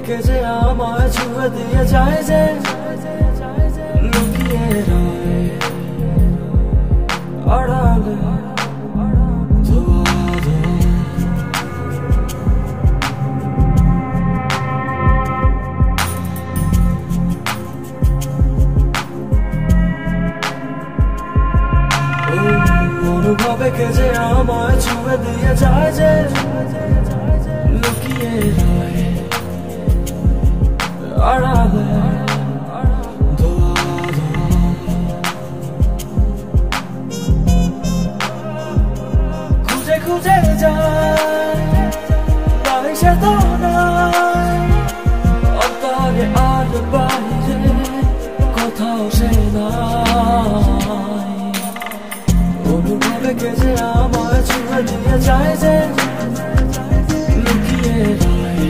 থেকে যে আমায় ছুঁয়ে দিয়ে যায় যে লুকিয়ে রয় আড়ালে অনুভবে কে যে আমায় ছুঁয়ে দিয়ে যায় যে লুকিয়ে রয় আড়ালে খুঁজে খুঁজে যায় তাই সে তো নাই অন্তরে আর বাইরে কোথাও সে নাই অনুভবে কে যে আমায় ছুঁয়ে দিয়ে যায় যে লুকিয়ে রয়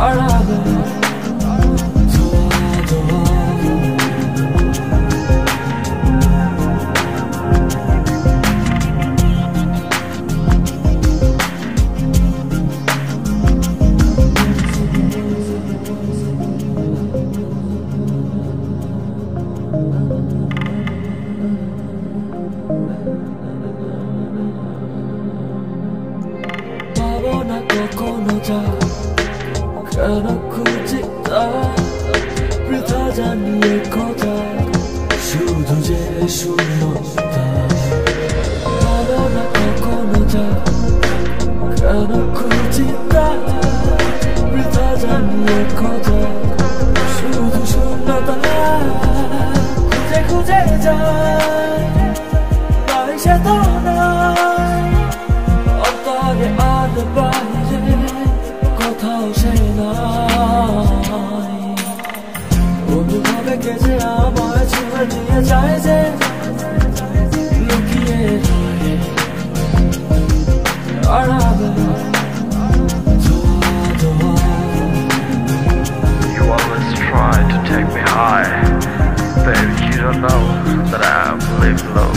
আড়ালে পাবো না কখনো যা কেন খুঁজি তা বৃথা জানিয়ে কথা শুধু যে শূন্যতা পাবো না কখনো যা কেন খুঁজি তা বৃথা জানিয়ে কথা শুধু শূন্যতা খুঁজে খুঁজে যায় তাই সে তো নাই অন্তরে আর বাইরে কোথাও সে নাই অনুভবে কে যে আমায় ছুঁয়ে দিয়ে যায় যে লুকিয়ে রয় আড়ালে You always try to take me high, baby. You don't know that I live low.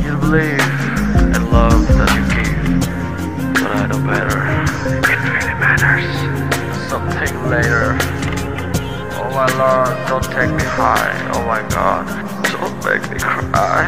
You believe in love that you give, but I know better. It really matters. Something later. Oh my Lord, don't take me high. Oh my God, don't make me cry.